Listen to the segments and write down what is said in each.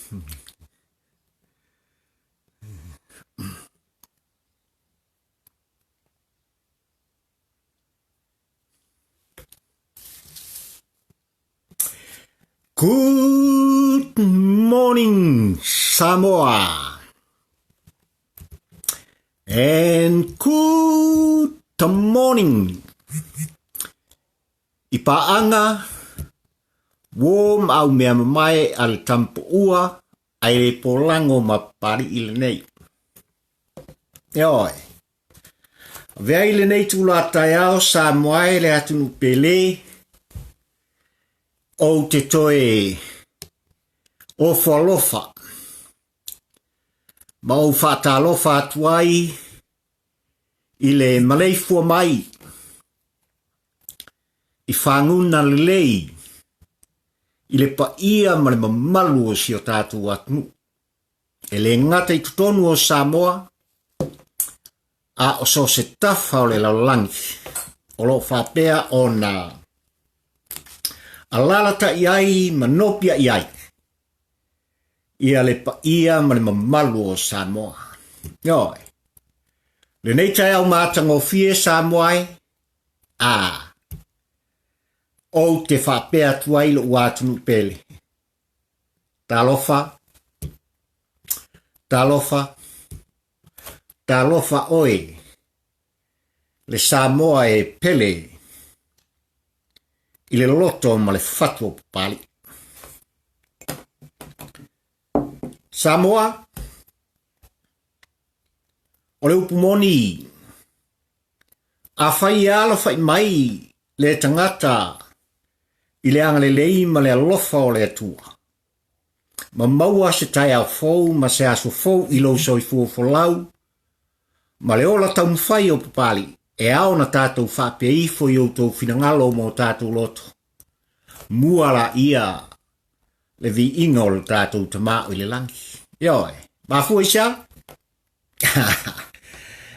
Good morning, Samoa. And good morning. Ipaanga, warm au mea mai al tampu ua, ai polango mapari ile nei. Yoi. Vea ile nei tula taiao Samoa le atunu pele, o te toe o whalofa. Ma o whatalofa atuai i le maleifua mai. I whanguna lelei i le paia ma le mamalu o si o tātou atunu. E le ngata i tutonu o Samoa a o so se tafa o le laulangi. O lo whapea o na alalata iai manopia iai. Ia le paia ma le mamalu o Samoa. Yoi. Le nei tai au mātango fie Samoa a o te whapea tuai lo uatunu pele. Talofa. Talofa oe. Le Samoa e pele. I le loto ma le fatua pali. Samoa. O le upumoni. A whai ala whai mai le tangata. I le anga le lei ma le alofa o le atua. Ma maua se tai au fau ma se aso fau i lo soi fuafolau. Ma le ola tau mwhai o papali. E ao na tātou whapea ifo i o tau finangalo mo tātou loto. Muala ia le vi inga o le tātou tamao i le langi. Ioi, mafua isa?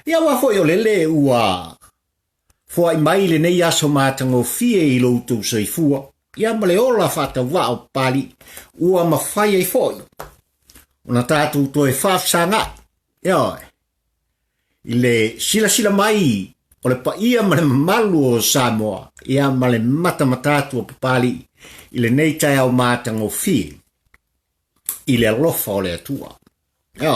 Ia wafo i o lele ua. Fua i mai le nei aso mātango fie i lo tau soifua. Ia ma le ola whata wao pali ua mawhai ai foi. O na tātou toe whafsanga. Ioi. I le sila mai o le paia ma le malu o Samoa, ia ma le matamatatu o papali, i le nei tai au mātango fie, i le alofa o le atua. Ia.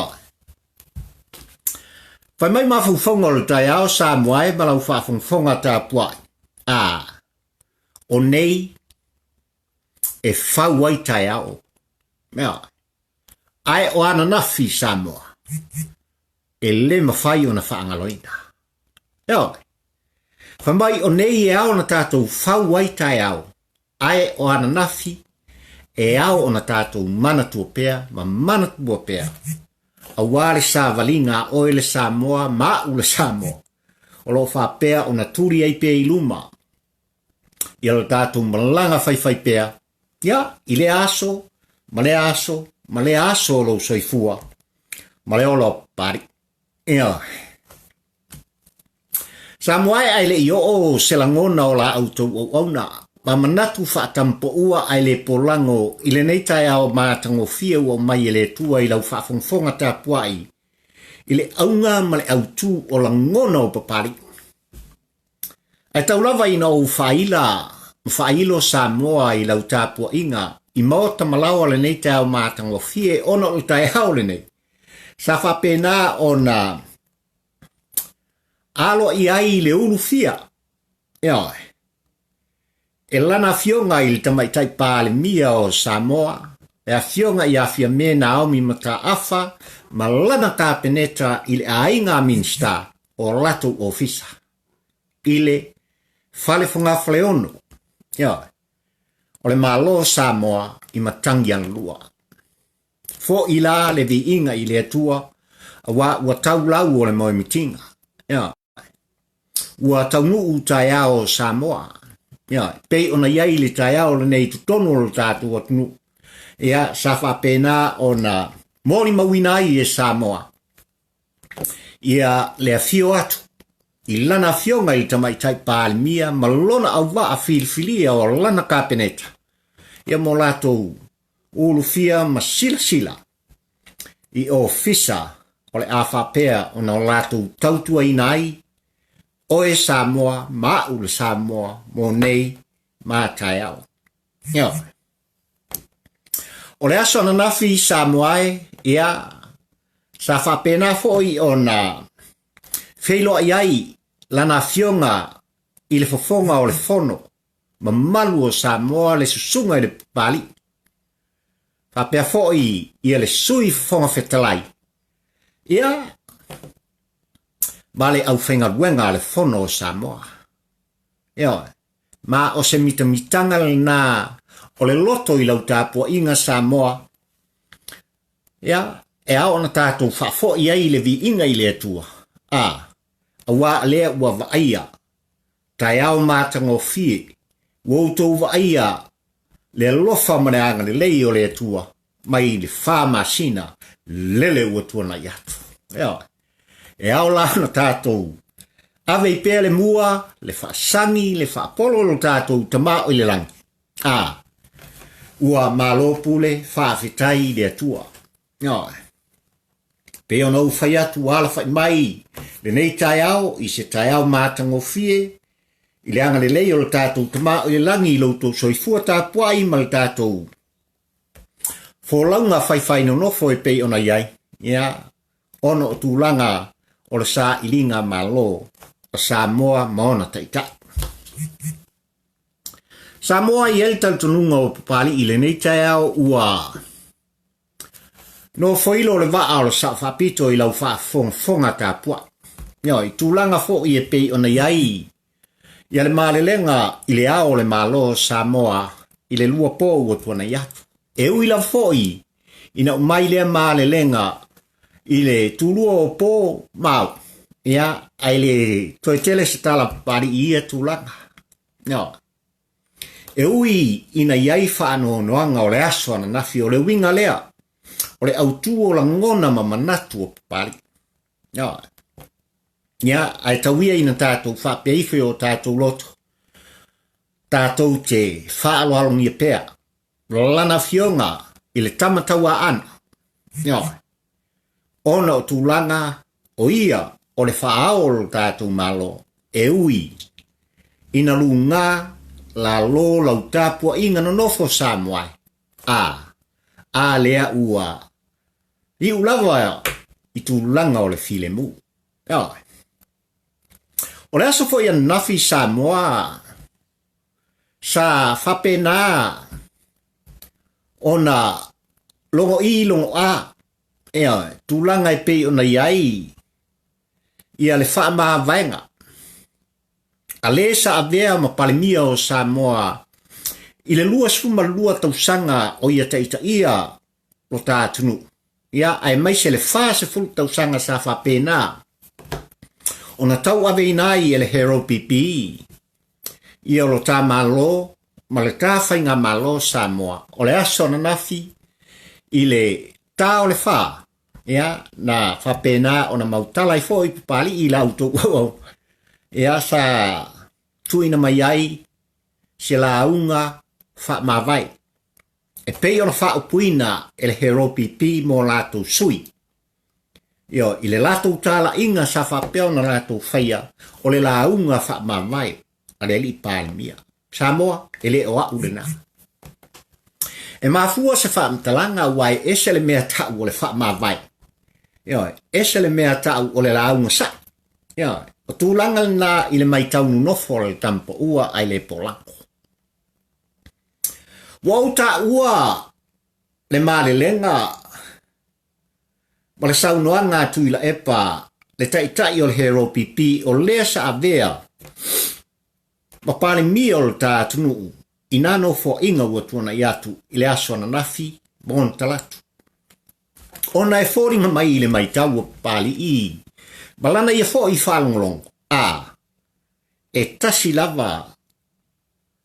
Whai mai mawhauwhonga o le tai au Samoa ma lau whawhauwhonga tā puai. O nei e whauai tai au. Ia. Ai o ana nafi Samoa. E le mawhai o na whaangaloina. Ioi. Whamai o nei e ao na tātou whauai tai au. Ai o ana nafi e ao o na tātou manatua pea, ma manatua pea. A wale sa valinga o ele Samoa, ma ule Samoa. O lo wha pea o na turi ai pea i luma. I alo tātou malanga whai pea. Ia, i le aso, ma le aso lo soifua. Ma le olo pari. Ioi. Samoa ai le io o selangona o la auto o ona. Ma manatu whaatampo ua ai le polango i le nei tai ao mātango fia ua mai le tua i lau whaafongfonga tā puai. I le aunga ma le autu o la ngona o papari. Ai taulawa ina o whailo Samoa i lau tā pua inga. I maota malawa le nei tai ao mātango fia ona o tai hao le nei. Sa whapena o na alo i ai le ulu fia. Ioi. E lana fionga i le tamaitai pāle mia o Samoa. E a fionga i a fia mena aomi mata afa. Ma lana tā penetra i le ainga minsta o lato ofisa. I le fale funga fale ono. Ioi. O le malo Samoa i matangi an lua. Fo i la le vi inga i le atua. Wa tau lau o le moe mitinga. Ioi. Ua taunu u tai ao Samoa. Ia, pei ona iai le tai ao le nei tutonu o le tātou atunu. Ia, sa whapena ona mori mawina i e Samoa. Ia, le fio atu. I lana fionga i tamaitai pālimia, ma lona au wa a filfilia o lana kāpeneta. Ia mo latou ulufia ma sila i ofisa o le awhapea o na lātou tautua inai o e Samoa ma ule Samoa mo nei ma tai au. O le aso na nafi Samoae ia sa whapena foi o na feilo iai lana fionga i le fofonga o le fono ma malu o Samoa le susunga i le pali. Whapea foi ia le sui fofonga fetalai. Ia Bale au whenga ruenga le fono o Samoa. Ma o se mitanga na o le loto i lau tāpua inga Samoa. E ao na tātou whafo i ai le vi inga i le atua. A wā lea ua vaia. Tai ao mātanga o fie. Woutou vaia le lofa maneanga le lei o le atua. Mai le whāmasina lele ua tuana i atu. E ao la na tātou. Ave i pēle mua, le whaasangi, le whaapolo lo tātou tamao i le langi. Ua mālopule whaafetai le atua. Peo nau whai atu ala whai mai. Le nei tai au, i se tai au mātango fie. I le anga le lei o le tātou tamao i le langi i loutou soifua tāpuai ma le tātou. Fōlaunga whai no nofo e pei ona iai. Ono o tūlanga o le sā ilinga malo o Samoa maona taita. Samoa i el taltununga o papali i le nei tai au ua. No foilo le waa o le sa whapito i lau whaafonga tāpua. I tūlanga fo i e pei ona iai. Ia le mālelenga i le ao le malo o Samoa i le lua pō ua tuana iatu. E ui la fo i na umai lea mālelenga i le tūlua o pō mau. Ai le toitele se tala pari i ia tūlanga. E ui ina iai whaano noanga o le aso ana nafi o le winga lea. O le autu o la ngona ma manatu o pari. Ai tauia ina tātou whapeife o tātou loto. Tātou te whaaloalongia pēa. Lana fionga i le tamataua ana. Ona o tūlanga o ia o le whaao tātou malo e ui. Ina lunga la lo lau tāpua inga no nofo Samoai. Lea ua. I ulawa i tūlanga o le file mu. O le aso fo ia nafi Samoa. Sa whapena. Ona longo i longo a. Tūlanga i pei ona iai. Ia le wha maa vaenga. A le sa avea ma palimia o Samoa. I le lua suma lua tausanga o ia taita ia lo tātunu. Ai mai se le wha se fulu tausanga sa whapena. Ona tau ave inai e le hero pipi. Ia lo tā malo. Ma le tā whainga malo Samoa. O le aso na nafi. I le tā o le wha. Na whapena o na mautala i fo i pupali i lauto. Sa tuina mai ai. Se la unga wha mawai. E pei o na wha upuina e le hero pipi mo lato sui. I le lato tala inga sa whapeo na lato whaia. O le la unga wha mawai. A le li palmia. Samoa, ele o au le na. E mafua se wha mtalanga wai ese le mea tau o le wha mawai. Ese le mea tau o le launga sa. O tūlanga na i le mai tau nofo le tampo ua ai le polako. Wau ta ua le male lenga. Ma le saunoanga tu ila epa le taitai o le hero pipi o lea sa avea. Ma pale mio ta tunu inano fo inga ua tuana iatu i le aso ana nafi bon talatu. Ona e fori ma mai le mai tau pali i. Balana ia fo i whalongolongo. E tasi lava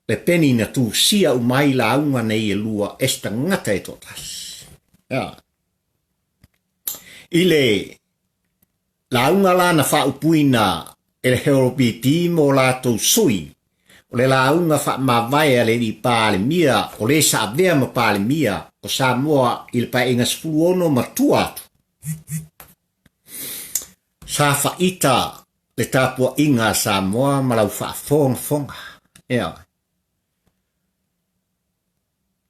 le peni na tu sia umai la unga nei e lua esta ngata e totas. I le la unga la na wha upuina e le hero piti mo la tau sui. o le launga wha mawai a le ni pāle mia, o le sa avea ma pāle mia, o Samoa i le paenga spuono matua atu. Sa whaita le tāpua inga Samoa ma lau whaafonga. Ea.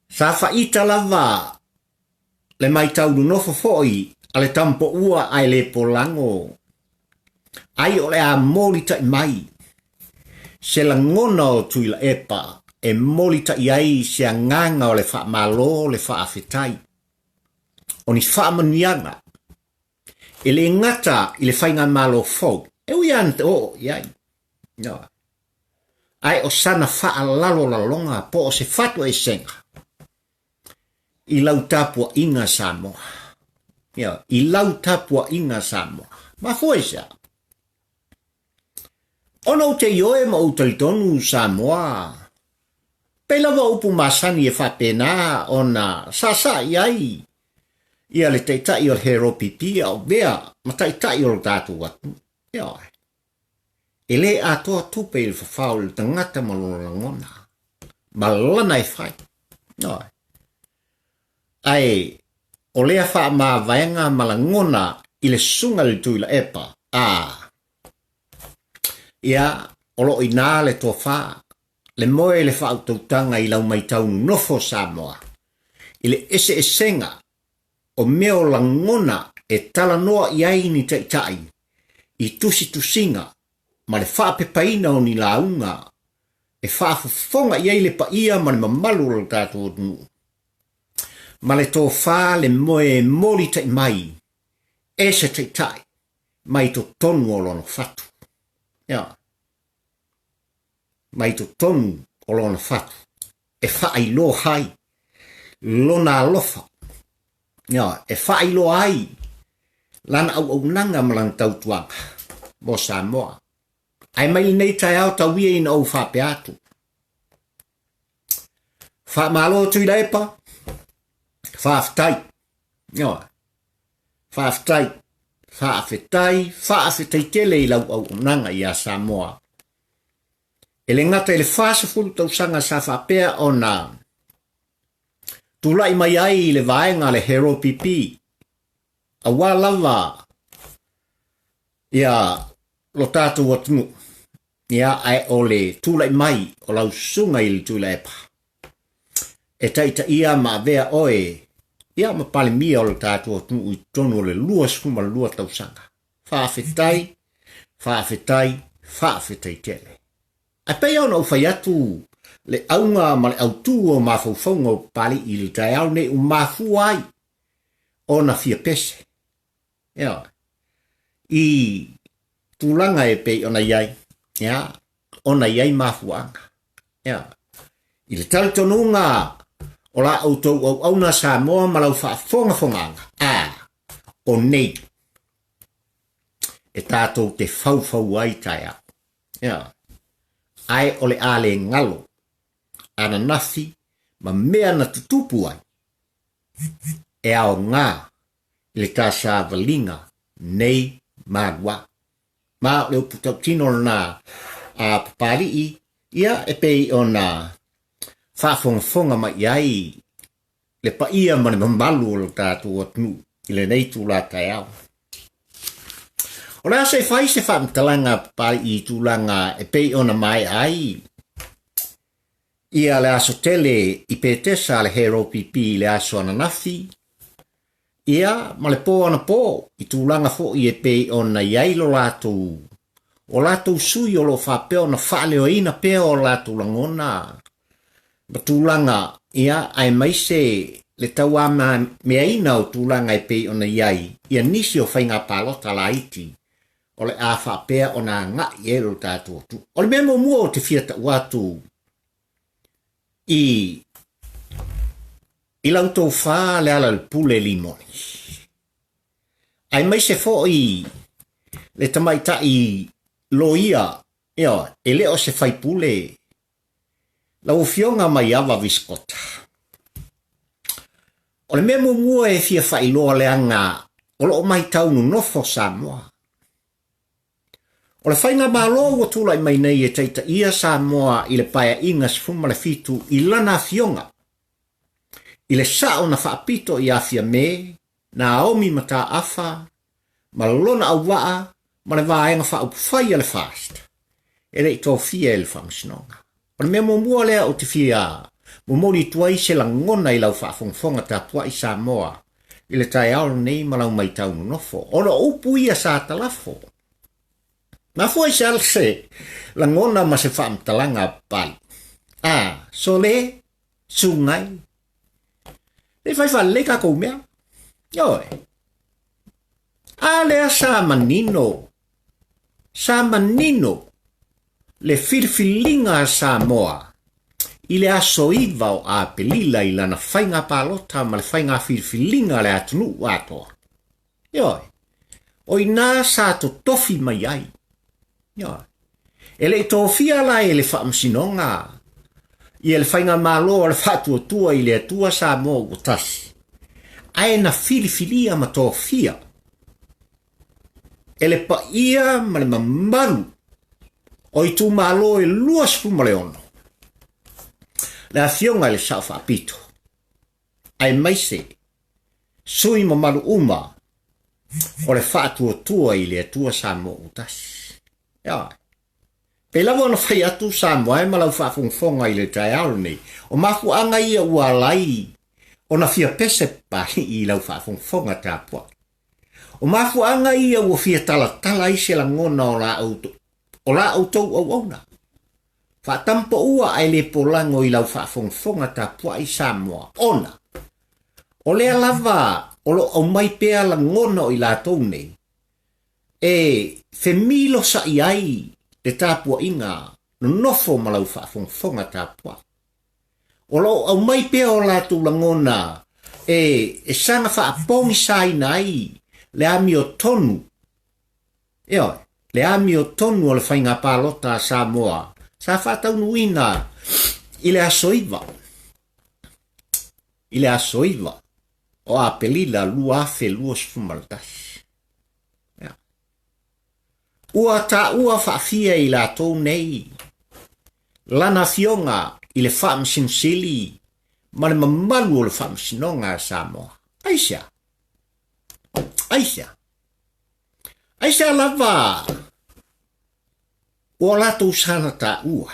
Sa whaita lava le mai tauru nofo foi a le tampo ua ai le polango. Ai o le a molita i mai. Se la ngona o tuila epa e molita i ai se a nganga o le wha malo le wha awhetai. O ni wha manianga. E le ngata i le whainga malo fau. E ui ante o iai. No. Ai o sana wha lalo la longa po o se whatu e senga. I lau tapua inga Samoa. I lau tapua inga Samoa. Ma foi sa. Ono te ioe ma utaritonu Samoa. Pela wa upu masani e whapena ona sasa iai. Ia le teitai o le hero pipi au bea ma teitai o le tātu watu. E le atoa tupe i le whawhau le tangata malona ngona. Malana e whai. Ai, o lea wha maa vaenga malangona i le sunga le tuila epa. Ia, olo i nā le toa wha, le moe le wha autautanga i lau mai taunu nofo Samoa. I le ese esenga, o meo langona e tala noa i aini taitai, i tusi tusinga, ma le wha pepaina o ni launga, e wha fufonga i ai le pa ia ma le mamalu lo tātua nu. Ma le tō wha le moe moli tai mai, e se taitai, mai to tonu o lono fatu. Mai to tonu o lono fatu. E wha ai lo hai, lona alofa. E wha ai lo ai, lana au nanga malang tau tuanga, mo Samoa. Ai mai nei tai au tau ia ina au wha pe atu. Wha malo tui leipa, whaafetai. Whaafetai tele i lau au nanga i a Samoa. E le ngata ele whaasa fulu tau sanga sa whapea o nā. Tula i mai ai i le vaenga le hero pipi. A wā lava. Ia lo tātou atunu. Ia ai o le tula i mai o lau sunga i le tula epa. E taita ia ma vea oe. Ia ma pale mia o le tātou atunu i tonu o le lua skuma lua tau sanga. Whaafetai tele. A pei au na ufai atu le aunga ma le autu o mawhauwhaunga o pali i le tai au ne umafu ai o na fia pese. I tūlanga e pei ona iai. Ona iai mafuanga. I le talitonunga o la autou au na Samoa ma lau whaafonga. O nei. E tātou te whauwhau ai tai au. Ai ole ale ngalo. Ana nafi ma mea na tutupu ai. E ao ngā. Le tāsa valinga. Nei magua. Ma leo putau tino na papari i. Ia e pei o na whaafonga ma iai. Le pa ia mani mamalu o le tātou atnu. I le nei tūla tai au. O rea se whai se whamtalanga pari i tūlanga e pei ona mai ai. Ia le aso tele i pētesa le hero pipi le aso ananafi. Ia ma le pō ana pō i tūlanga fo i e pei ona iai lo lātou. O lātou sui o lo whapeo na whaaleo ina peo o lātou langona. Ma tūlanga ia ai maise le tau ama mea ina o tūlanga e pei ona iai. Ia nisi o whainga pālota la iti. O le a whapea o nā ngā i ero tātou tu. O le mea mua o te whiata watu i lau tau whā le ala le pule limoni. Ai mai se fo i le tamaita i loia, e leo se whai pule. Lau fionga mai awa viskota. O le mea mua e fia whai loa le anga o lo mai taunu nofo Samoa. O le whainga malo ua tula i mai nei e teita ia Samoa i le paia inga sifuma le fitu i lana fionga. I le sao na whaapito i afia me, na aomi mata afa, ma lona au waa, ma le vaenga whaupwhai le fast. E le i tō fia e le whamasnonga. O le mea mua lea o te fia, mori tuai se la ngona i lau whaafongfonga ta pua i Samoa, i le tai ao nei malau mai tau nofo. O na upu ia sa talafo. Na foi se la ngona ma se whaamtalanga pali. So le, sungai. Le fai fa le ka kou mea. Oi. Lea sa manino. Le filfilinga Samoa. I le aso iwa o a pelila i lana whainga palota ma le whainga filfilinga le atunu atoa. Oi. Oi nā sa to tofi mai ai. E le tofia la e le whaamsinonga. I le whainga malo le whatua tua i le atua Samoa o tasi. Ai na filifilia ma tofia. E le pa ia ma le mamaru. O i tu malo e luas puma le ono. Le afionga le sao whaapito. Ai maise. Sui mamaru uma. O le whaatua tua i le atua Samoa o tasi. Pe lava ona whai atu Samoa e malau whaafongfonga i le tai ao nei. O mafu anga ia ua lai. O na fia pese pa i lau whaafongfonga tāpua. O mafu anga ia ua fia tala i se la ngona o la auto. O la auto au auna. Whaatampa ua ai le polango i lau whaafongfonga tāpua i Samoa. Ona. O lea lava o lo au mai pea la ngona o i la tau nei. Femilo sa iai le tāpua inga no nofo malau whaafongfonga tāpua. O lo au mai pea o la tu langona sanga whaapongi sai nai le ami o tonu. Le ami o tonu o le whainga pālota Samoa. Sa whaataunu ina i le asoiva. I le asoiva o a pelila lua afe lua sfumaltasi. Ua ta ua whaafia i la tau nei. Lana fionga i le whaamsinsili. Ma le mamalu o le whaamsinonga Samoa. Aisia. Aisia lava. Ua la tau sana ta ua.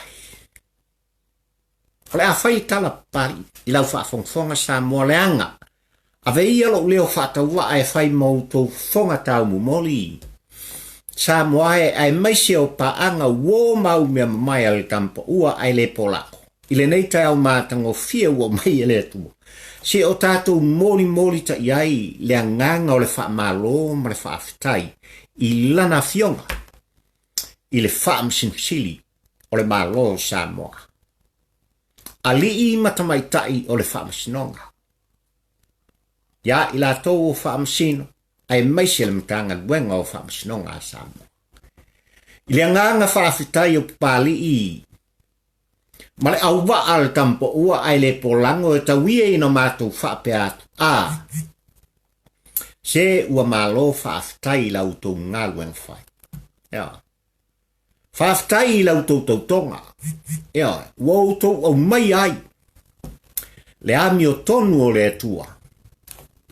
Le a whai tala pari i lau whaafongfonga Samoa le anga. Ave ia lo leo whaataua ai whai mautou fonga tau mumoli. Samoa ai maise o paanga wo mau mea mai ale tampa ua ai le polako. Ile nei tai au mātango fia ua mai ele atua. Se o tātou moli ta iai le anganga o le whaamalo ma le whaafitai i lana fionga. I le whaamsinsili o le malo Samoa. Ali i matamaitai o le whaamsinonga. Ia i la tau o whaamsino. Ai maise le matanga luenga o whaamsinonga Samoa. I le anganga whaafitai o pali i. Ma le au wa al tampo ua ai le polango e tauia ina mātou whaapea atu. Se ua malo whaafitai lau tau ngā luenga whai. Whaafitai lau tau tautonga. Ua tau au mai ai. Le ami o tonu o le atua.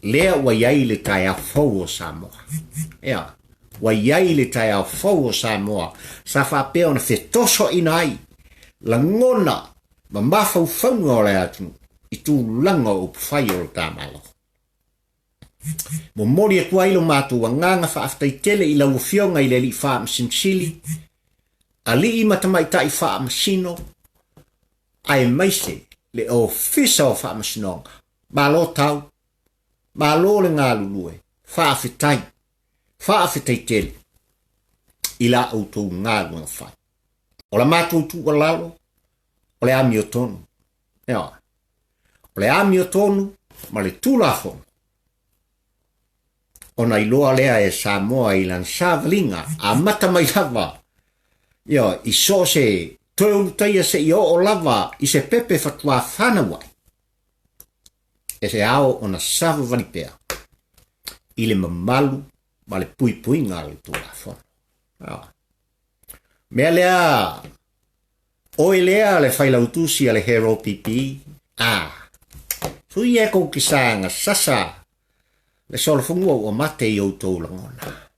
Lea wa iai le tai a fau o Samoa. Wa iai le tai a fau o Samoa. Sa whapea ona whetoso ina ai. La ngona ma mafau whaunga o le atu. I tū langa o pwhai o le tāmalo. Mo mori e kua ilo mātu wa nganga whaaftai tele i lau whionga i le li whaamsinsili. A li i matamai tai whaamasino. Ai maise le o fisa o whaamasinonga. Malo tau. Malo le ngā lulue, whaafitai tele, i la autou ngā luenga whai. O la mātou tu o lalo, o le ami o tonu. O le ami o tonu, ma le tūlafon. O na iloa lea e Samoa i lan sāvalinga, a mata mai lava. I so se, toi ulutai se i o lava, i se pepe fatua whanawai. E se ao o na sava valipea. I le mamalu, ma le pui ngā le tūlafon. Mea lea, o lea le whailautusi le hero pipi. Sui e kou kisanga sasa le solfungu o mate i outou langona.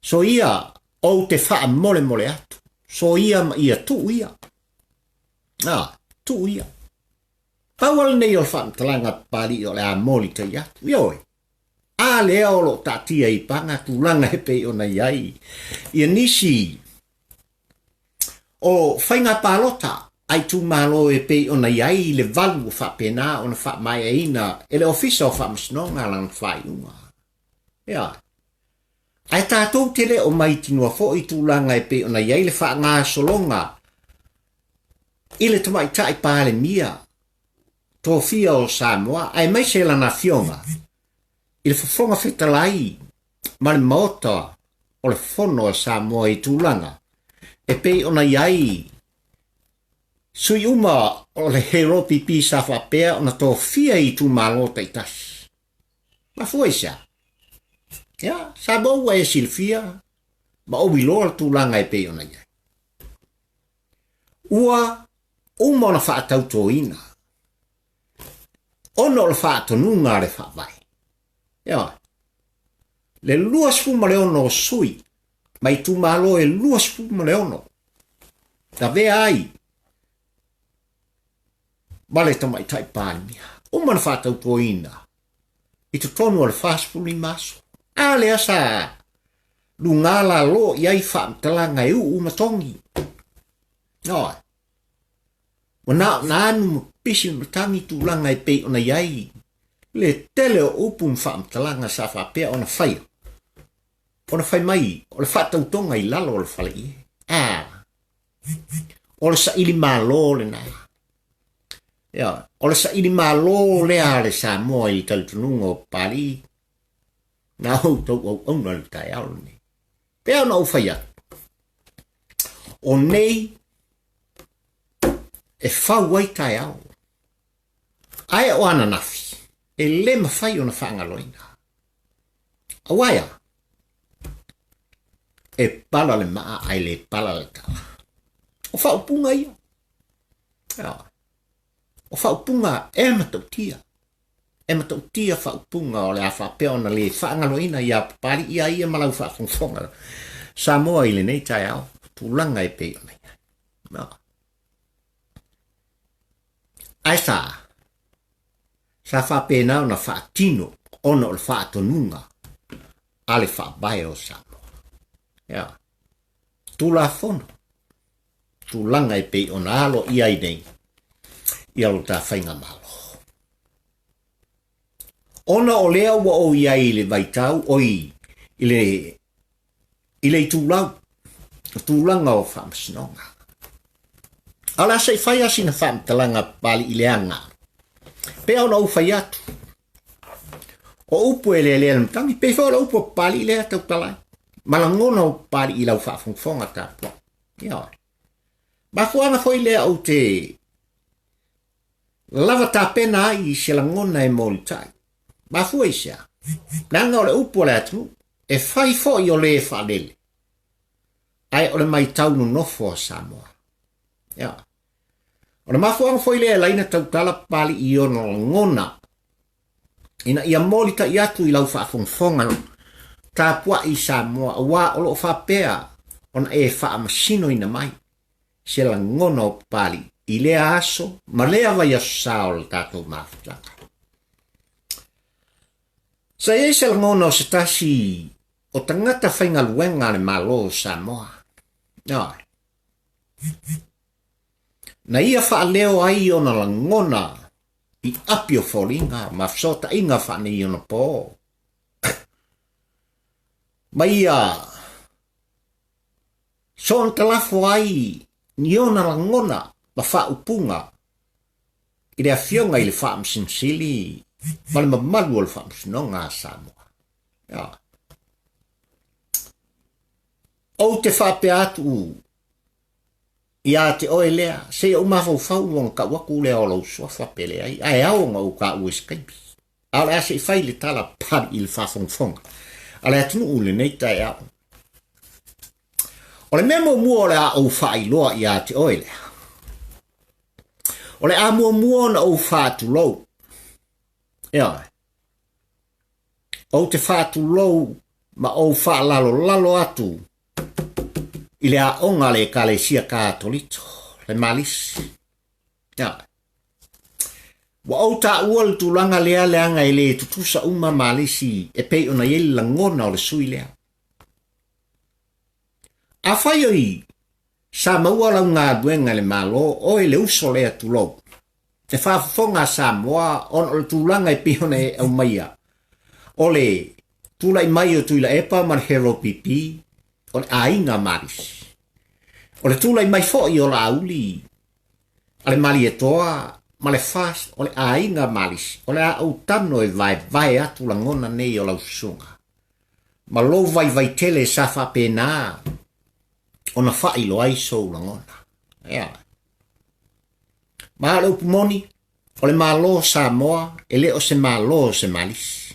So ia o te wha mole mole atu. So ia tu ia. Tu ia. Pawal nei o wha talanga pari o le a moli te atu. Ioi. Lea o lo tatia i panga tulanga he pe o na iai. Ia nisi o whainga palota. Ai tu malo e pe o na iai le valu o wha pena o na wha mai eina. E le ofisa o wha masnonga lang whai unga. Ia. Ai tātou tele o mai tinua fo i tūlanga e pe o na iai le wha ngā solonga. I le tamai tai pāle mia. Tō fia o Samoa. Ai mai se lana fionga. I le whafonga whetalai. Ma le maota o le whono o Samoa i tūlanga. E pe o na iai. Sui uma o le hero pipi sa whapea o na tō fia i tū malota i tas. Ma fua isa. Ya, sabo wa e silfia, ma o bilor tu langa e pe ona ia. Ua, uma na wha tautoina. Ono le wha tonunga le wha vai. Ya, le luas fuma le ono sui, mai tu malo e luas fuma le ono. Ta vea ai. Male tamai tai pānia. Uma na wha tautoina. I tu tonu al fastfuli maso. Ale asa lungala lo iai wha talanga e umatongi. Oi. Wana anu pisi matangi tūlanga e pe ona iai. Le tele o upum wha talanga sa whapea ona whai. Ona whai mai, o le whatautonga i lalo o le whale i. O le sa ili malo le nai. O le sa ili malo le a le sa moa i talitununga o pari. Na ho to o na tai au ni. Pe ona o fai atu. O nei e whau wai tai au. Ai o ana nafi. E le mawhai o na whaangaloina. Awaia. E pala le maa ai le pala le tala. O whau punga ia. O whau punga e matautia. E matautia whaupunga o le a whapea ona le whaangaloina ia pari ia ia malau whafonga. Samoa i le nei tai au, tūlanga e pe ona ia. Ai sa whapena ona whaatino ona o le whaatonunga a le whaabae o Samoa. Tūla whono, tūlanga e pe ona alo ia i nei, i alo tā whainga malo. Ona o lea ua o ia i le vaitau oi i le tūlanga o whamasnonga. Ala sei whai asina whamtalanga pali i leanga. Pea ona u whai atu. O upu e lea mtangi, pe whaura upu pali i lea tau talai. Malangona o pali i lau whaafongfonga tāpua. Ia. Bafuana foi lea o te lava tāpena ai i se langona e molitai. Ma fua isa. Nanga o le upo le atu. E fai fo i o le whalele. Ai o le mai taunu nofo a Samoa. Ia. O le mafuanga foi le laina tautala pali i ono ngona. Ina ia molita i atu i lau whaafongfonga. Tāpua i Samoa. Wa o lo whapea. Ona e whaamasino ina mai. Se la ngona o pali. I lea aso. Ma lea vai aso sao le tātou mafutanga. Sa e se langona o se tasi o tangata whainga luenga le malo o Samoa. Na ia wha leo ai o na langona i api o wholinga ma fsota inga whane i ona po. Ma ia son talafo ai ni ona langona ma wha upunga i rea fionga i le wha amsinsili ma le mamalu o le whaamsinonga a Samoa. O te whapea atu i a te oe lea, se o mawhau whau wong ka waku lea o lau sua whapele ai, ai au ngā u ka ue Skype. A le ase i whai le tala pari i le whafongfonga. A le atunu ule nei tai au. O le memo mua le a o whai loa i a te oile. O le a mua na o whātu lou. Ia. O te whātu lou ma o lalo atu. I le a onga le ka le sia katolito. Le malisi. Ia. Wa o ta ua le tūlanga lea leanga i le tutusa uma malisi e pei ona yeli langona o le sui lea. A whai oi, sa maua lau ngā duenga le malo o e le uso lea tūlou. Te whaafonga sa moa on o le tūlanga i pihona e au maia. O le tūlai mai o tuila epa man hero pipi, o le ainga marisi. O le tūlai mai fo i o la auli, a le mali e toa, ma le fast, o le ainga marisi, o le au tano e vai atu langona nei o lau sunga. Ma lo vai tele sa wha pena, ona whai lo ai sou langona. Ea. Ma le upumoni, o le malo Samoa, e le o se malo se malisi.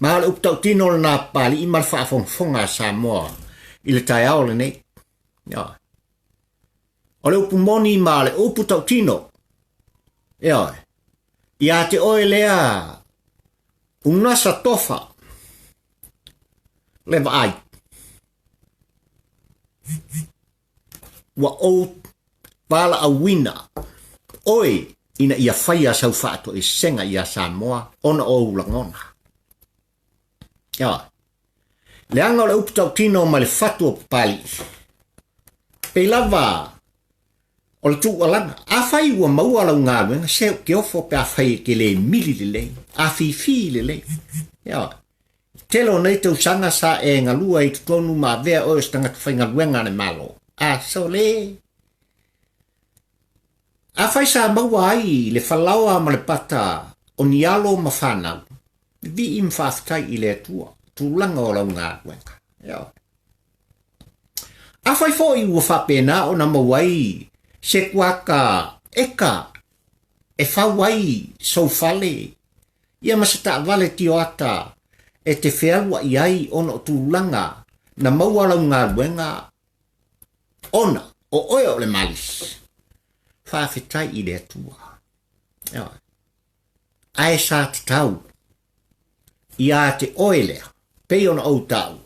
Ma le uptautino le nā pali i mar whaafonga Samoa, i le tai ao le nei. Ea. O le upumoni ma le uputautino, ea. Ia te oe lea, unasa tofa, le vai. Wa o pala a wina oi ina ia whaia sau whaato e senga ia Samoa ona o ulangona. Ia. Leanga o le uputau tino ma le whatu o pali. Pei lava o le tuu alanga. A whai ua maua lau ngā luenga seo ke ofo pe a whai ke le mili le lei. A fifi le lei. Ia. Telo nei tau sanga sa e ngalua i tutonu ma vea o stanga whai ngaluenga ne malo. A so le. A whai sa maua ai le whalaua ma le pata o nialo ma whanau. Vi im whaftai i le tua. Tūlanga o lau ngā wenga. A whai fo i ua whapena o na mawai se kuaka eka e whawai sau fale. Ia masata vale tio ata e te whealua i ai ono tūlanga na maua lau ngā wenga ona o oe o le malis. Whawhetai i le atua. Ae sa te tau. I a te oelea. Pei ona au tau.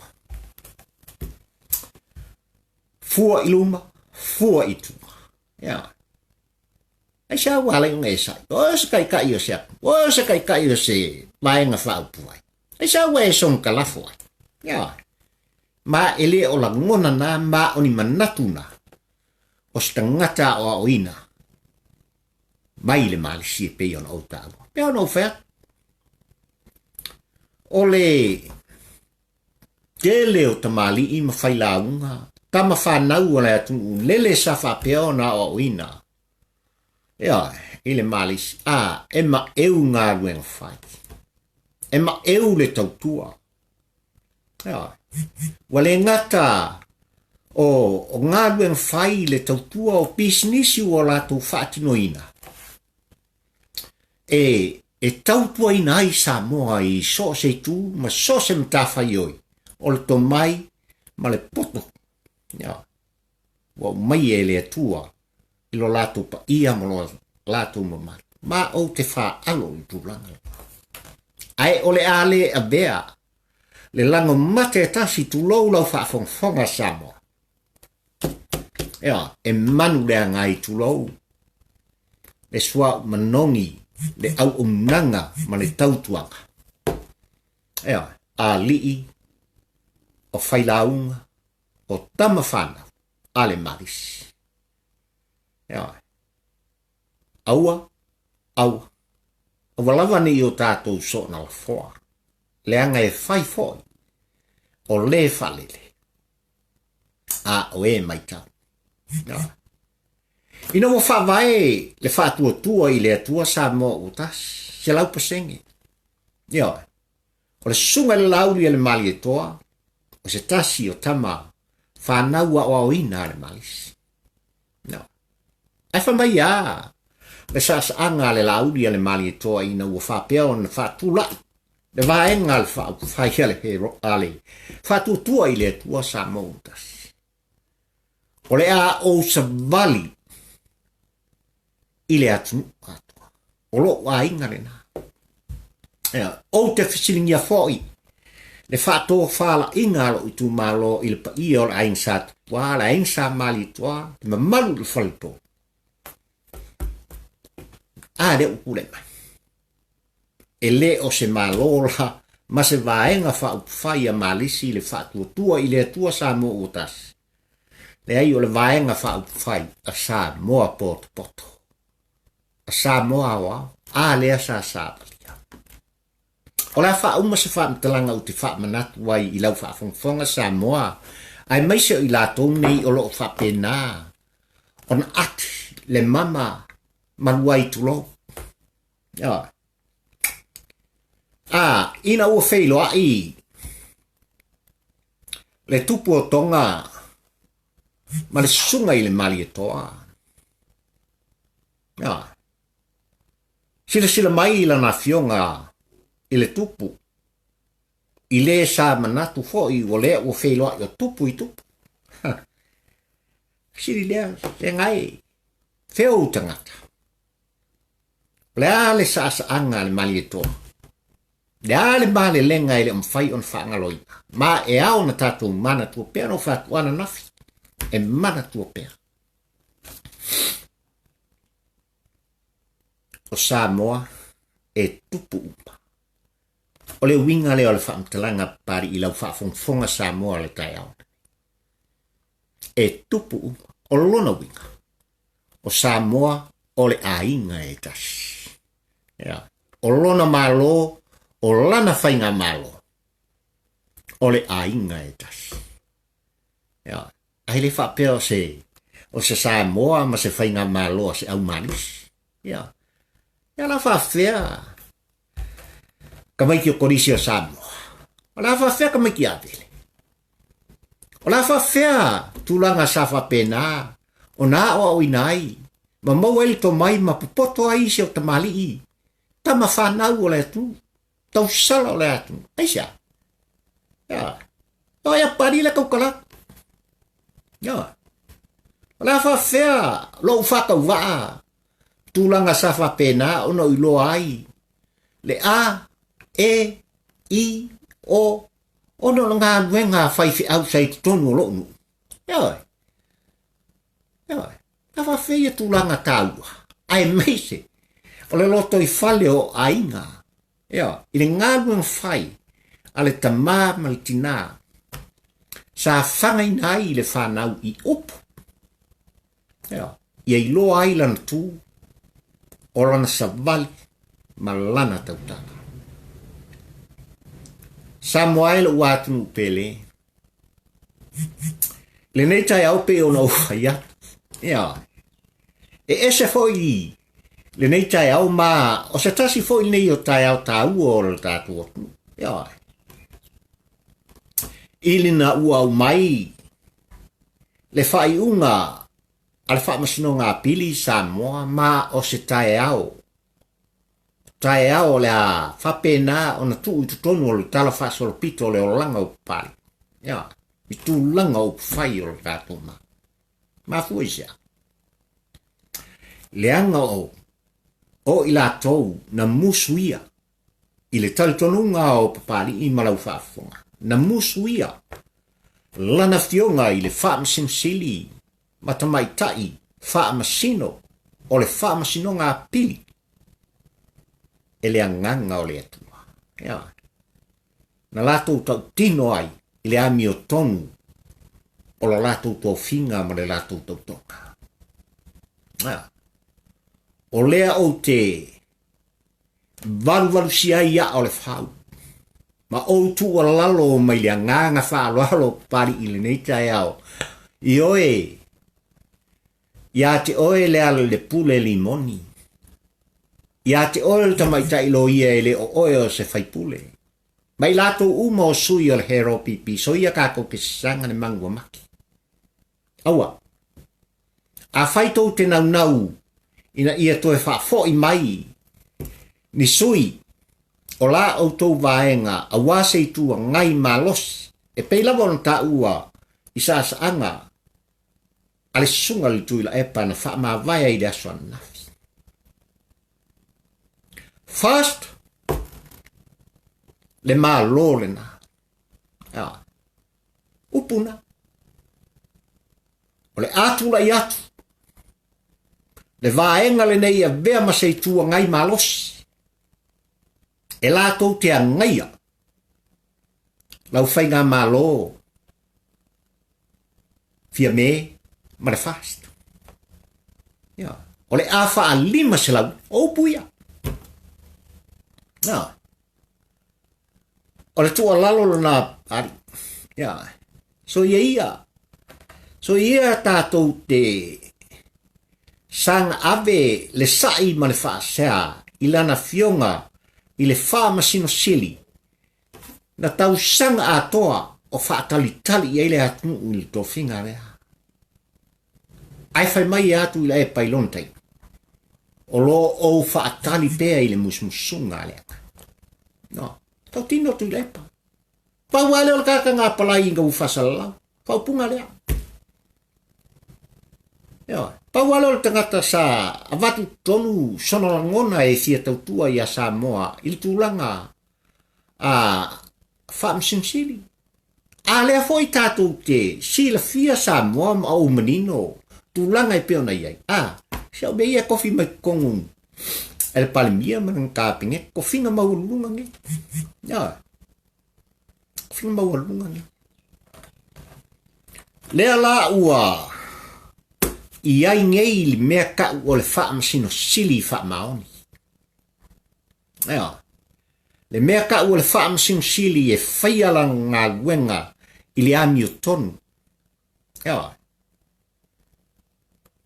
Fua i luma. Fua i tua. Ai sa wale unga e sai. O se kai o se aku. O se kai o se maenga whaupuai. Ai sa wae son kalafuai. Ma ele o la ngona na ma oni manatuna. O sta ngata o oina. Mai le malisi e pei ona au tau. Pei ona au whea. O le tele o tamali i mawhai launga. Tama whanau o le atu lele sa whapea ona o oina. I le malisi. E ma eu ngā ruenga whai. E ma eu le tautua. Wale ngata o ngā ruenga whai le tautua o pisnisi o lato whaatinoina. E tautua ina ai Samoa i so se tu, ma so se mtawhai oi. O le to mai, ma le poto. Wa mai e le atua, i lo lato pa ia ma lo lato mamari. Ma o te wha alo i tūlanga. Ai o le ale a bea, le lango mate tasi tu lou lau whaafonga Samoa. E manu lea ngai tu lou. Le swa manongi, le au umnanga ma le tautuanga. A lii, o whailaunga, o tamawhana, a le marisi. Aua. O walawani i o tātou so na la foa. Le anga e whai foi. O le whalele. A o e maitau. Ina mo whawai le whātua tua i le atua sa mo o tas. Se lau pasenge. O le sunga le lauli le mali e toa. O se tasi o tama. Whanaua o au ina le malis. Ai whamai a. Le saanga le lauli le mali e toa ina ua whapea o na whātula. Le vaenga le whai ale hero ale. Whātua tua i le atua sa mo o tas. O le a o sa vali i le atu atua. O lo a inga le na. O te fisilingia foi. Le whātō whāla inga lo i tu malo i le pa i o le aing sa tua, le aing sa mali tua, te mamalu le whalito. A le ukule mai. E le o se malola, ma se vaenga whai a malisi le whātua tua i le atua sa mo o tasi. Le ai o le vaenga whai a sa moa poto poto. A sa moa wa, a lea sa pali. O la wha uma se wha mtalanga o te wha manatu wai i lau wha fonga sa moa. Ai maise o i la tō nei o lo wha pena. On ati le mama manuai tulo. Ina ua whailo ai. Le tupu o tonga. Ma le sunga i le mali e toa. Sila mai i la na fionga. I le tupu. I le sa manatu fo i o lea o whailoa i o tupu i tupu. Siri lea, le ngai. Wheo tangata. Lea le sa anga le mali e toa. Lea le ma le lenga i le mwhai on whaangaloina. Ma e au na tātou mana tua pēr no whātuana nafi. E mana tua pēr. O Samoa e tupu upa. O le winga le o le whaamtalanga pari i lau whaafonga Samoa le tai au. E tupu upa. O lona winga. O Samoa o le ainga e tasi. O lona malo o lana whainga malo. O le ainga e tasi. Ai le whapea o se Samoa ma se whainga malo se au manis. Ia la whawhea. Ka mai ki o korisi o Samoa. O la whawhea ka mai ki avele. O la whawhea tūlanga sa whapena. O nā o au inai. Ma mau ele to mai ma pupoto ai se o tamali i. Tama whanau o le atu. Tau sala o le atu. Aisha. O ia pari le kaukalak. O la whawhea. Lo whakau waa. Tūlanga sa whapena o no ilo ai. Le a. E, I, O, ono ngā nuenga whaiwhi au sei tonu o lonu. Ioi. Na whawhia tūlanga tāua. Ai meise. O le loto i whale o ainga. I le ngā nuenga whai. A le tamā malitina. Sa whangai nai le whanau I upu. Ia I loa ai lana tū. O lana savali. Ma lana tautanga. Samuel watu pele. Le nei tai au pe ona ufaia. E ese foi le nei tai au ma o se tasi foi nei o tai au ta u o le tatu. Ilina ua au mai. Le fai unga al fa masino nga pili Samoa ma o se tai au. Tai ao le a whapena o na tuu I tutonu o le tala whasolo pito le o langa o pari. I tu langa o whai o le tātou ma. Ma fuisia. Le anga o I la tau na musuia. I le talitonunga o papari I malau whaafonga. Na musuia. Lana fionga I le whaamasimsili. Matamai tai whaamasino o le whaamasino ngā pili. Ele anganga o le atua. Na latou tau tino ai, ele ami o tonu, o la latou tau finga ma le latou tau toka. O lea o te valu si ai ia o le whau. Ma o tu o lalo o mai le anganga whaaloalo pari I le neitai au. I oe, ia te oe le alo le pule limoni. Ia te oe tamai tai lo ia ele o oe o se whaipule. Mai lato uma o sui o le hero pipi, so ia kako ke sanga ne mangua maki. Aua, a whaitou te nau ina ia toe whaafo I mai, ni sui, o la o tau vaenga, a wase I tua ngai malos, e peilawa na ta ua, I sa anga, ale sunga le tuila e pa na wha maa vai ai le aswan nafi. First, le maa lo le na. Upuna. O le atula i atu. Le vaenga le nei a vea ma se tua ngai malosi. E la tou te angaia. Lau fai ngā malo. Fia me, ma le fast. O le afa a lima se lau, o puia. O le tua lalo na ari. So ia. So ia tātou te sang ave le sai ma le whaasea i lana fionga i le wha masino sili. Na tau sanga atoa o whaatalitali i eile atu i le tofinga rea. Ai whai mai atu i le e pailontai. O lo o whaatali pea i le musmusunga lea. No, tau tino tu i le pa. Pau ale o le kaka ngā palai inga ufasalau. Pau punga lea. Pau ale o le tangata sa avatu tonu sonolangona e fia tautua i a Samoa i le tūlanga a whaamsinsiri. A lea foi tātou te sila fia Samoa ma au manino tūlanga i peona iai. Siau me ia kofi mai kongun. El palimia manang kāpinge, kofinga maulunga nge. Kofinga maulunga nge. Lea la ua iai ngei li mea ka o le whaamsino sili whaamaoni. Le mea ka o le whaamsino sili e whaiala ngā luenga i le ami o tonu.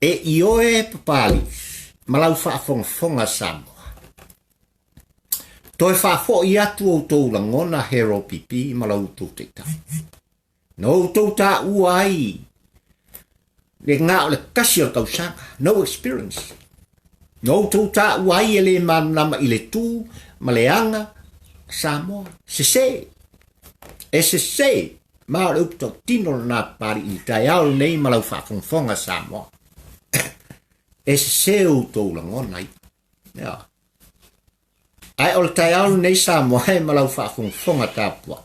E ioe papali, malau whaafonga Samoa. Toi whaafo i atu o tau langona hero pipi malau tau te tau. No tau ta uai. Le ngā o le kasi o tau sanga. No experience. No tau ta uai e le manama i le tū, ma le anga Samoa. Se. E se. Maa le uptau tino na pari i tai au nei malau whaafonga Samoa. E se o tau langona i. Ai o le tai au nei Samoa e malau whaafonga tāpua.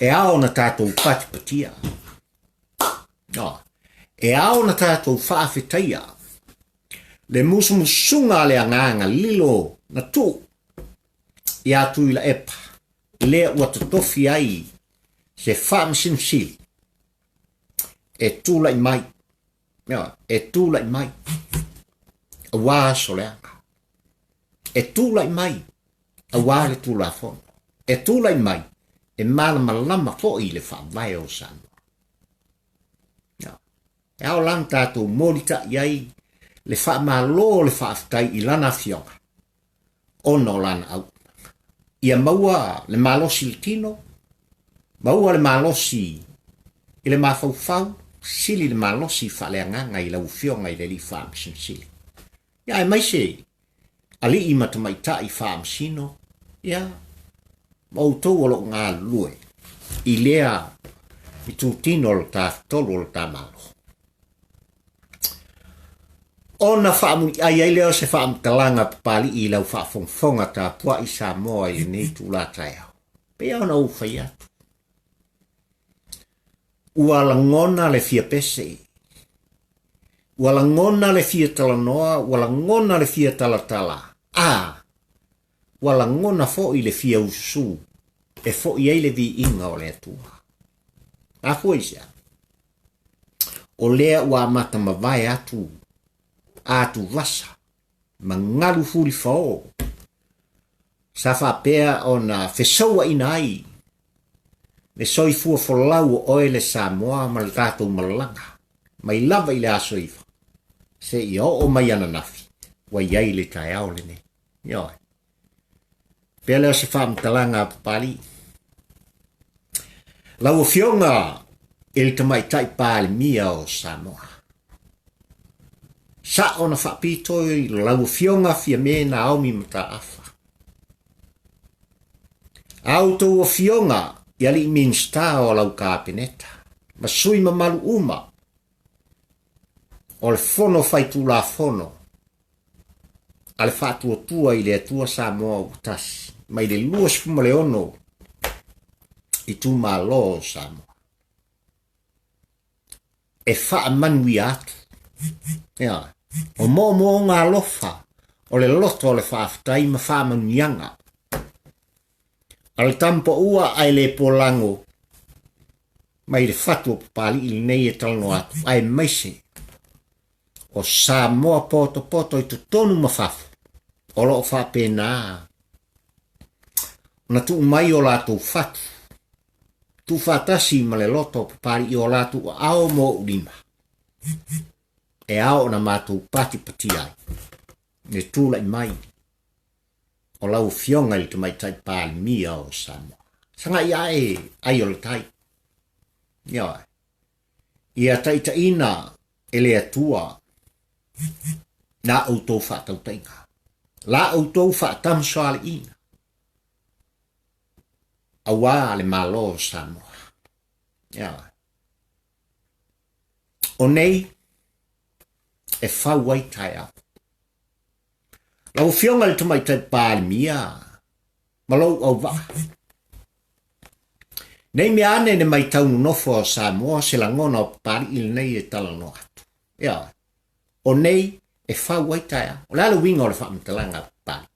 E ao na tātou pati patia. E ao na tātou whaafetaia. Le musumusunga le anganga lilo na tū. I atu ila epa. Le ua tatofi ai. Se whaamsinsili. E tūlai mai. E tūlai mai. A wā soleanga. E tūlai mai. A wā le tūla fono. E tūlai mai. E malama lama fo i le whaamai o Samoa. E ao lang tātou morita iai le whaamalo le whaaftai i lana fionga. Ono lana au. Ia maua le malosi le tino. Maua le malosi i le mawhauwhau. Sili le malosi whaleanganga i lau fionga i le li whaamsinsili. Ia e maise ali i matamaita i whaamsino. Ia mautou olo ngā lue. I lea i tūtino lo tā tolu lo tā malo. Ona whaamuni ai leo se whaamtalanga papali i lau whaafonga tā pua i Samoa i nei tū la tai au. Pea ona uwhai atu. Ua langona le fia pese. Ua langona le fia talanoa, ua langona le fia talatala. Ua langona fo i le fia usu. E fo i eile vi inga o le atua. A fo isa. O lea ua mata mawai atu. Atu vasa. Mangalu furi fao. Sa whapea o na whesaua ina ai. Le soifua folau o oe le Samoa ma le tātou malanga. Mai lava i le asoifa. Se i o mai ana nafi. Wa iai le tai au le ne. Ioi. Pea leo se whaamtalanga papali. Lau o fionga il tamai tai pāle mia o Samoa. Sa ona whapitoi lau o fionga fia me na aumi mata afa. Auto o fionga yali minsta o lau kāpeneta. Ma sui ma malu uma o le fono fai tu la fono. Ale fatu tua i le tua Samoa o tasi. Mai le lua sfuma le ono i tu malo Samoa. E faa manui atu. Ia. O mo ngā lofa. O le loto o le whaafitai ma wha manuianga. Al tampo ua ai le polango. Mai le fatu o papali ili nei e talano atu. Ai maise. O Samoa poto i tu tonu mawhafu. O lo wha pēnā. Na tu mai o lātou fatu. Tu whatasi ma le loto o papali i o lātou ao mo ulima. E ao na mātou pati ai. Ne tūla i mai. O lau fionga i te mai tai pāli mia o Samoa. Sanga i ai o le tai. Ia. Ia taita ina ele atua. Na autou whatau tainga. La autou whatam soale ina. Awa le malo o Samoa. Ia. O nei e whauai tai au. Lau fionga le tamai tai pāli mia. Malau au wa. Nei me ane ne mai taunu nofo o Samoa se la ngona o pāli il nei e tala no atu. Ia. O nei e whauai tai au. O lalo winga o le whaamitalanga pāli.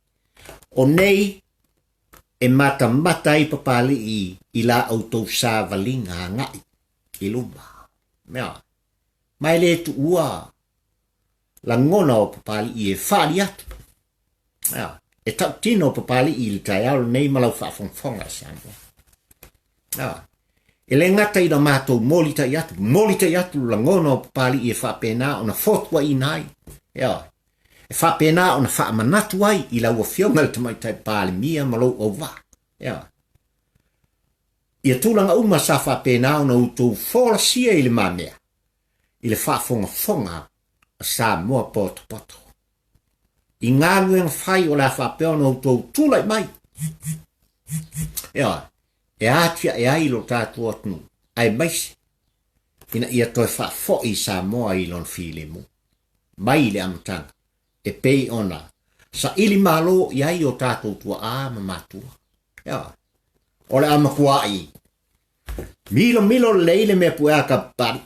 O nei e mata i papali i la autou sa valinga ngai. I luma. Mea. Mai le tu ua. La ngona o papali i e whaali atu. E tau tino papali i le tai alo nei malau whaafonfonga Samoa. E le ngata i na mātou molita i atu la ngona o papali i e whapena o na fotua i nai. E whapena o na whaamanatu ai i la ua fionga le tamai tai pāli mia malau o wa. I a tūlanga uma sa whapena o na utou whola sia i le mamea. I le whaafonga a Samoa poto. I ngā nguenga whai o la whapea o na utou tūlai mai. E atia e ai lo tātua tunu. Ai maise. Ina ia toi whaafo i Samoa i lon while mu. Mai le amatanga. E pei ona. Sa ili malo i ai o tātou tua ama matua. O le amakua i. Milo leile me puea ka pari.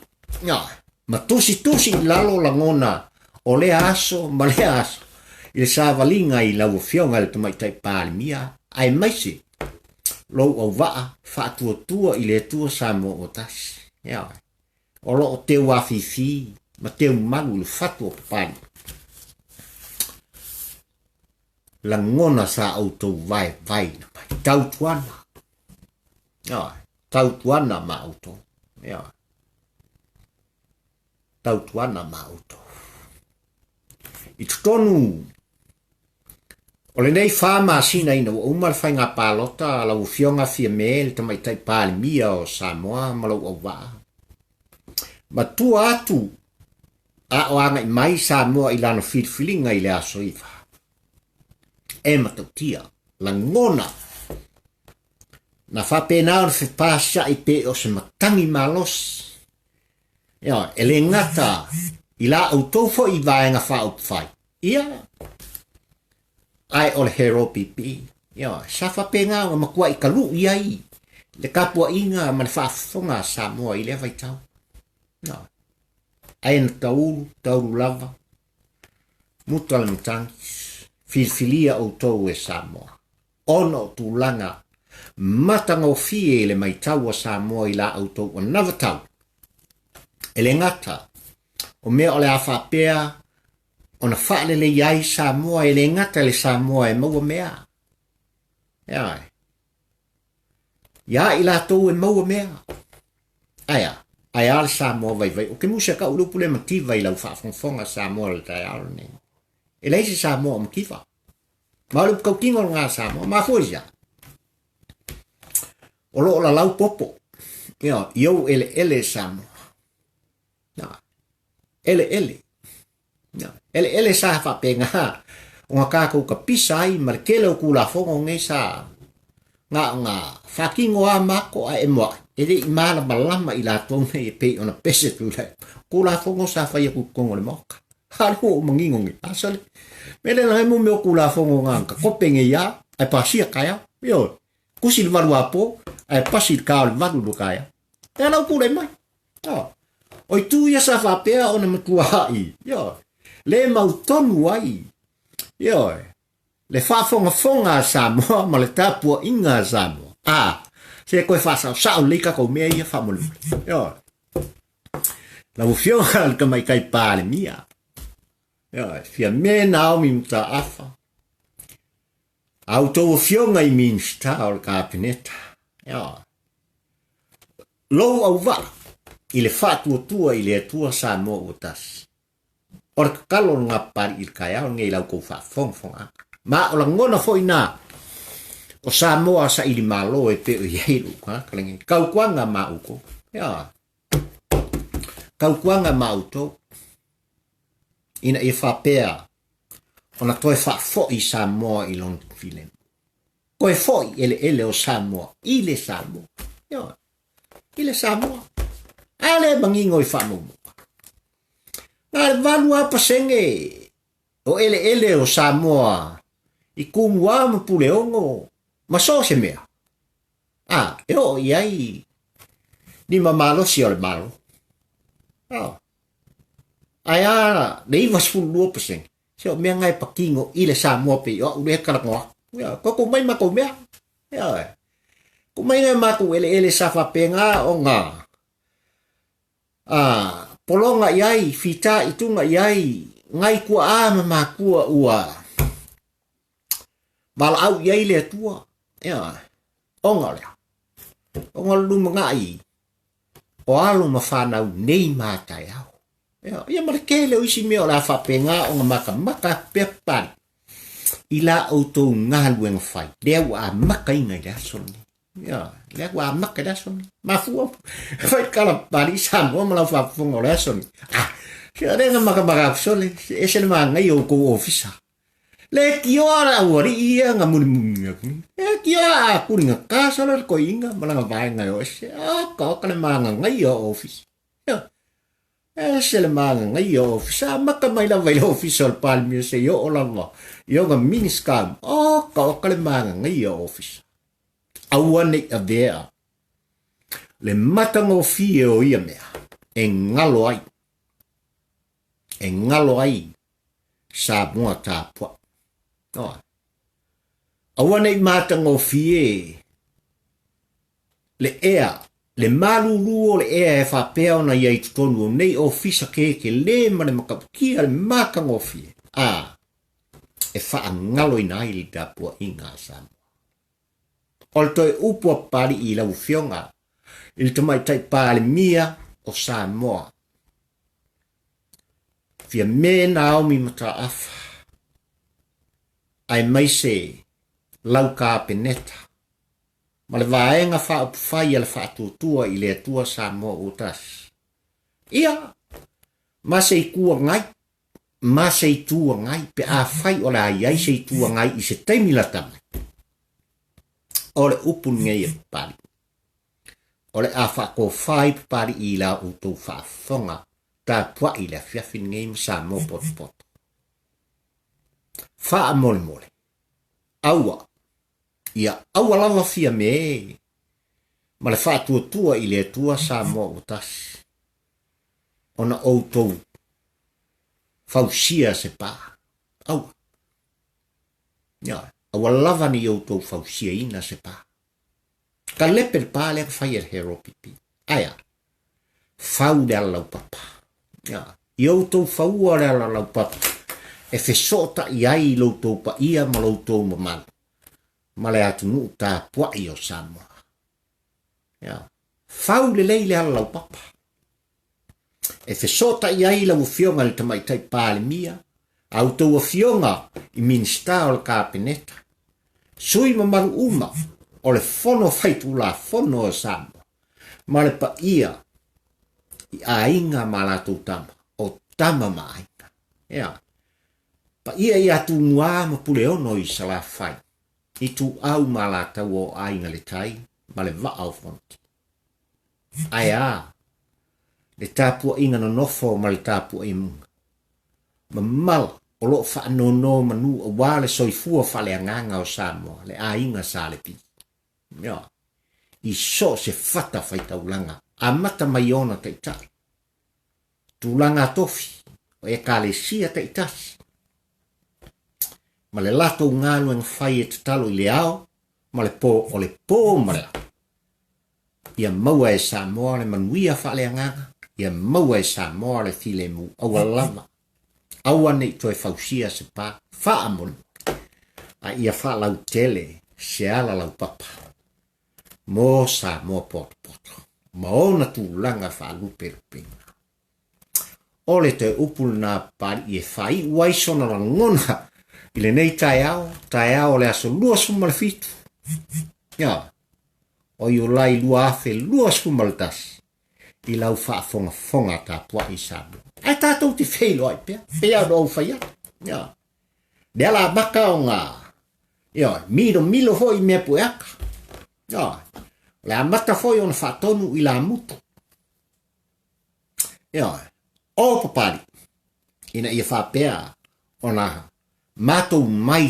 Ma tusi lalo la ngona. O le aso, ma le aso. I le sāwalinga i lau fionga le tamaitai pāli mia. Ai maise. Lou au waa, whaatua i le tua Samoa o tasi. O lo o te wafifi, ma te manu le whatu o papani. La ngona sa autou vai na mai. Tautuana ma autou. Tautuana ma autou. I tutonu o le nei whama sina ina o umal whai ngā pālota la ufionga fia mele tamai tai pāli mia o Samoa malau au waa. Ma tua atu a o anga i mai Samoa i lano whirwhilinga i le aso iwa. E matautia, la ngona na whapena o whipāsia i pe o se matangi malos. E le ngata i la autofo i vaenga whaupwhai. Ia. Ai o le hero pipi. Sa whapenga o makua i kalu iai. Le kapua inga ma le whaafonga Samoa i le vaitau. Ai na tauru lava. Muta le mutangis. Filfilia o tau e Samoa. Ono tu langa. Matanga o fie le maitau o Samoa i la autou o navatau. E le ngata. O mea o le awhapea. O na whaale le iai Samoa e le ngata le Samoa e maua mea. Ia i la tau e maua mea. Ai al Samoa vai. O ke musa ka ulupu le mativa i lau whaafonga Samoa le tai alo ne. E leise Samoa makiva. Ma ulupu kau kingo ngā Samoa. Ma fuizia. O lo la lau popo. Iau ele Samoa. Ele sa whapenga. O ngā kākou ka pisa ai. Marikele o kula fonga o ngai sa. Ngā whakingo a mako a emoa. ele i mala malama i la tona i pe ona pese tu le ko la fongo sa fa ku kongo le moka ha ho mangingo ngi asale mele na mo me ku la fongo nganga ko penge ya ai pasia kaya yo kusil valu apo ai pasil ka le valu lu kaya e la ku le mai oi tu ya sa fa pe ona matua ai yo le mau tonu ai yo le fa fonga sa mo ma le tapu inga sa mo se koe fa sa le ka ko me ia fa mo yo la ufio al ka mai kai pale mia yo fia me nao mi mta afa auto ufio ngai min sta al kabineta yo lo au va ile fa tua ile tua sa mo utas or kalo nga par il kaya ngai la ko fa fong ma ola ngona foi na o Samoa sa ili malo e pe yeilu ka kalengi kau kwanga ma uko ya kau kwanga ma uto ina e fa pea ona toi fa fo i Samoa i lon filem ko e fo ele o Samoa ile Samoa ya ile Samoa ale bangingo i fa mo na valua pasenge o ele o Samoa i kumwa mo puleongo maso se mea yo iai ni mamalo si ole malo aya dei was fulu persen so me ngai pakingo ile sa mo pe yo ule kala ngo ya ko mai ma ko mea ya ko mai ngai ma ko ele sa fa penga o nga polonga iai fita itu nga iai ngai ku ma ku ua bal au iai le tua ya onga lu mangai o alu mafana nei mata ya markele o isi meo la fa penga onga maka pepan ila auto ngalu en fai de wa maka inga da son ya le wa maka da son ma fu fai kala pari sam o mala fa fungo la son se ada maka sole ese ma ngai o ko ofisa le kiora ori ia nga muni kia kuringa kasala ko inga malanga vaenga yo se ka kale manga ngai yo office se le manga ngai yo office maka mai la vai official palmi se yo olava yo ga miniscam ka kale manga ngai yo office awane avea le matango fie o ia mea engalo ai sa mua tapua awane matango fie le ea le malulu le ea e fa pea na ia tonu nei ofisa ke le mane makapukia le matango fie e fa ngalo ina ili tapua inga sam olto e upua pari i la ufionga il tamai tai pale mia o Samoa fia me naomi mata afa ai mai se lau ka peneta ma le vaenga fa upufai ala fa tutua i le tua Samoa utas ia ma se ikua ngai ma se tua ngai pe a fai o la iai se tua ngai i se taimila tama o le upun ngai e pari o le a fa ko fai pari i la utu fa fonga ta pua i le fiafin ngai Samoa pot fa mole aua ia aua lava fia me ma le fa tua i le tua Samoa utas ona outou fausia se pa aua ia aua lava ni outou fausia ina se pa ka lepe pa le fai el hero pipi aya fau de lau papa ia outou fau de lau papa e fe sota iai loutou pa ia ma loutou maman ma le atunu ta pua i o Samoa ya fau le leile ala lau papa e fe sota iai la ufionga le tamaitai pale mia autou ufionga i minsta o le kabineta sui mamaru uma o le fono faitu la fono o Samoa ma le pa ia i ainga ma la tama o tama ma ainga ya pa ia tu mua ma pule ono i sala fai i tu au malata wo ai ngale tai ma le va au fonti Ai le tāpua inga no nofo ma le tāpua imunga. Ma mal o lo wha no manu a wale soifua whale anganga o Samoa, le a inga sa le pi. Ia, I so se fata whai taulanga, a mata mai ona te itai. Tūlanga tofi, o e ka le sia te itasi. Ma le lato ngālu en whai e te talo I le ao, ma le pō o le pō marea. Ia maua e Samoa le manuia whale anganga, ia maua e Samoa le file mu awa lama. Awa nei toi fausia se pā, wha amon. A ia wha lau tele, se ala lau papa. Mo Samoa poto. Ma ona tūlanga wha lupe rupinga. Ole te upul nā pari I whai waisona la ngona. Ile nei tai ao le aso lua suma le fitu. Ia, o I olai lua afe lua suma le tasi. I lau wha fonga tā pua I Samoa. Ai tātou te wheilo ai pia. Pea do au whaia. Ia. Dea la baka o ngā. Ia, milo hoi mea pueaka. Ia. Le amata hoi ona whaatonu I la mutu. Ia. O papari. Ina ia whapea ona mātou mai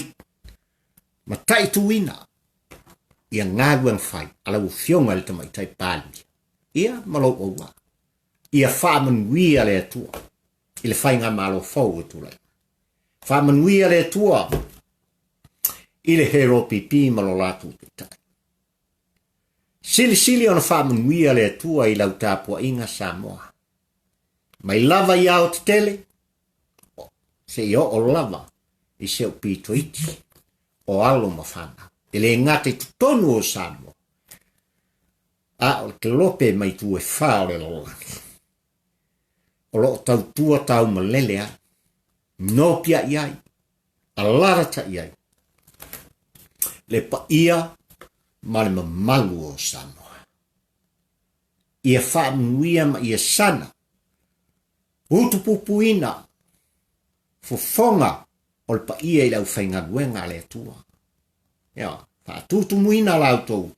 ma tai tuina ia ngāguang whai alau whionga le tamai tai pāli. Ia malo oua. Ia whamanuia le atua. I le whai ngā malo whau e tūlai. Whamanuia le atua. I le hero pipi malo lātu te tai. Sili ona whamanuia le atua I lau tāpua inga Samoa. Mai lava I au te tele. Se I o lava. I se o pito iti. O alo mawhana. E le ngate tutonu o Samoa. A o ke lope mai tu e wha o le lolangi. O lo tau tua tau malele ai. No pia iai. A larata iai. Le pa ia ma le mamalu o Samoa. Ia wha muia ma ia sana. Utupupuina. Fofonga. O le pa ia I lau whainga guenga le tua. Ia. Wha tutumuina lau tau.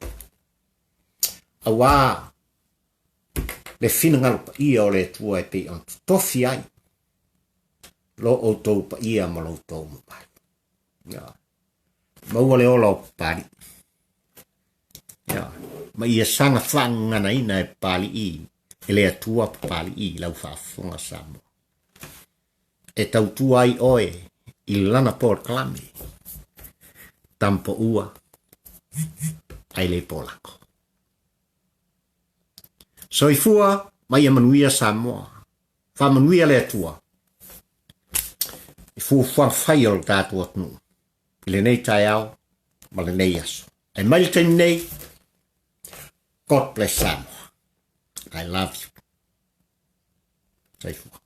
Awa. Le whina pa ia o le tua e pe on tofi ai. Lo o tau pa ia ma lo tau mapai. Ia. Maua le ola o pari. Ia. Ma ia sanga whangana ina e pali I. E le atua pa pali I lau whaafonga Samoa. E tau tua ai oe I lana por kalami. Tampo ua. Ai le polako. Soifua mai manuia Samoa. Fa manuia le atua. I fu whai o tātu atnu. I le nei tai au. Ma le nei aso. Ai mai te nei. God bless Samoa. I love you. Soifua.